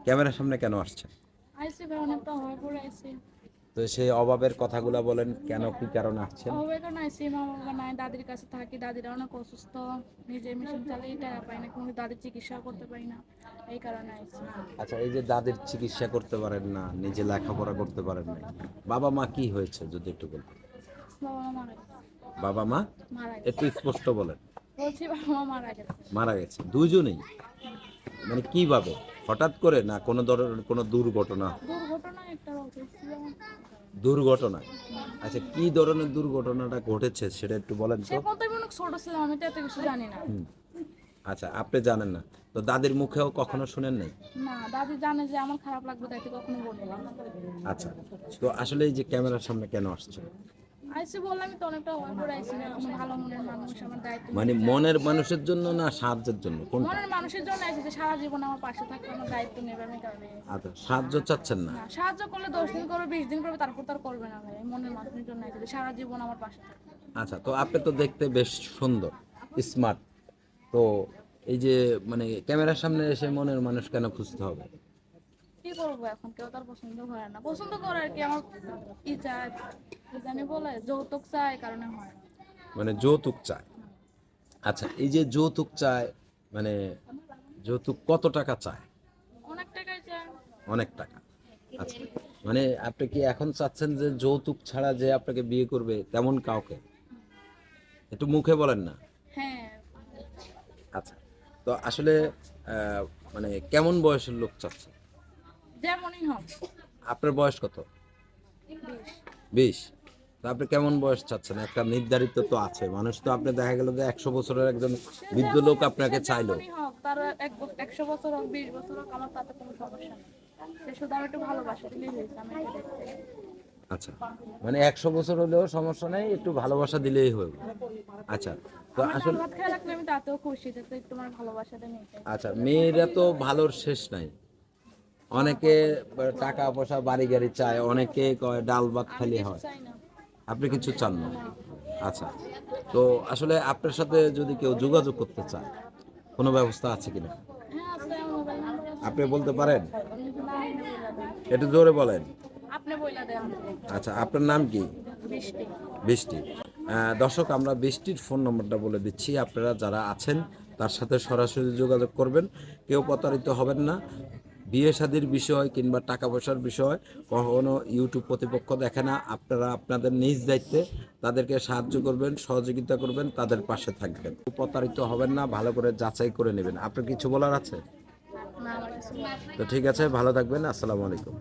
ক্যামেরার সামনে কেন আসছেন? আইসি ভাই অনেকটা হয়ে পড়ে আইসি। তো সেই অভাবের কথাগুলো বলেন, কেন কি কারণে আসছেন? অভাবে কারণ আইসি, মা বাবা নাই, দাদির কাছে থাকি, দাদিরা অনেক অসুস্থ, নিজে মেশিন চালিয়ে টাকা পাই না, কোনো দাদির চিকিৎসা করতে পারি না, এই কারণে আইসি। আচ্ছা, এই যে দাদির চিকিৎসা করতে পারেন না, নিজে লেখাপড়া করতে পারেন না, বাবা মা কি হয়েছে যদি একটু বলতেন? বাবা মা মারা গেছে। বাবা মা মারা একটু গেছে স্পষ্ট বলেন। বলছি, বাবা মা মারা গেছে। মারা গেছে দুইজনেই? মানে কিভাবে, হঠাৎ করে না কোনো ধরনের কোনো দুর্ঘটনা? দুর্ঘটনা একটা ঘটেছিল। দুর্ঘটনা? আচ্ছা, কি ধরনের দুর্ঘটনাটা ঘটেছে সেটা একটু বলেন সে তো। বলতে আমি অনেক ছোট ছিলাম, আমি তো এত কিছু জানি না। হুম। আচ্ছা, আপনি জানেন না, তো দাদির মুখেও কখনো শুনেন নাই? না, দাদি জানে যে আমার খারাপ লাগবে, তাই তো কখনো বলি না। আচ্ছা, তো আসলে এই যে ক্যামেরার সামনে কেন আসছে? আইসি বললাম তো অনেকটা হয়ে পড়ে আইসি, কোনো ভালো মনের মানুষ আমার দায়িত্ব মানে নিতে চায়। মনের মানুষের জন্য না সাহায্যের জন্য, কোনটা? মনের মানুষের জন্য আইসি যে সারা জীবন আমার পাশে থাকবে, আমার দায়িত্ব নেবে, আমি কারণে। আচ্ছা, সাহায্য চাচ্ছেন না? না, সাহায্য করলে 10 দিন করবে, 20 দিন করবে, তারপর তার করবে না ভাই। মনের মানুষের জন্য আইসি যে সারা জীবন আমার পাশে থাকবে। আচ্ছা, তো আপনি তো দেখতে বেশ সুন্দর, স্মার্ট, তো এই যে মানে ক্যামেরার সামনে এসে মনের মানুষ কেন খুঁজতে হবে? কি করবো এখন, কেউ তার পছন্দ করে না, পছন্দ করে আর কি, আমার কি চায় জানি বলে যৌতুক চায়, এই কারণে হয়। মানে যৌতুক চায়? আচ্ছা, এই যে যৌতুক চায়, মানে যৌতুক কত টাকা চায়? অনেক টাকাই চায়। অনেক টাকা? আচ্ছা, মানে আপনি কি এখন চাচ্ছেন যে যৌতুক ছাড়া যে আপনাকে বিয়ে করবে তেমন কাউকে? একটু মুখে বলেন না। হ্যাঁ, আচ্ছা, তো আসলে মানে কেমন বয়সের লোক চাচ্ছে? যেমনই হোক। আপনার বয়স কত? 20। 20? তো আপনি কেমন বয়স চাচ্ছেন? একটা নির্ধারিত তো আছে, মানুষ তো আপনি দেখা গেল যে 100 বছরের একজন সে বৃদ্ধ যেমন লোক আপনাকে সে চাইলো। যেমনই হোক, তার 100 বছর হোক, 20 বছর হোক, আমার তাতে কোনো সমস্যা নেই। সে শুধু আমি একটু ভালোবাসা দিলেই হয়েছে, আমি এটা দেখতে চাই। আচ্ছা, মানে 100 বছর হলেও সমস্যা নেই, একটু ভালোবাসা দিলেই হবে। আচ্ছা, তো আমার ডাল আসলে ভাত খেয়ে রাখলে আমি তাতেও খুশি, যাতে একটু আমার ভালোবাসাটা নিয়ে চাই। আচ্ছা, মেয়েরা তো ভালোর শেষ নাই, অনেকে টাকা পয়সা বাড়ি গাড়ি চায়, অনেকে কয় ডাল ভাত আমি খালি কিছু হয়। চাই না। আপনি কিছু চান না? আচ্ছা, তো আসলে আপনার সাথে যদি কেউ যোগাযোগ করতে চায়, কোনো ব্যবস্থা আছে কিনা? হ্যাঁ আছে, আমার মোবাইল নাম্বার আছে। আপনি বলতে পারেন? না, আপনি বইলা দেন। একটু জোরে বলেন। আপনি বইলা দেন। আচ্ছা, আপনার নাম কি? 20টি। বৃষ্টি। দর্শক, আমরা বৃষ্টির ফোন নম্বরটা বলে দিচ্ছি, আপনারা যারা আছেন তার সাথে সরাসরি যোগাযোগ করবেন, কেউ প্রতারিত হবেন না। বিয়ে শাদির বিষয় কিংবা টাকা পয়সার বিষয় কখনো ইউটিউব কর্তৃপক্ষ দেখে না, আপনারা আপনাদের নিজ দায়িত্বে তাদেরকে সাহায্য করবেন, সহযোগিতা করবেন, তাদের পাশে থাকবেন, প্রতারিত হবেন না, ভালো করে যাচাই করে নেবেন। আপনার কিছু বলার আছে? না, আমার কিছু না। তো ঠিক আছে, ভালো থাকবেন, আসসালামু আলাইকুম।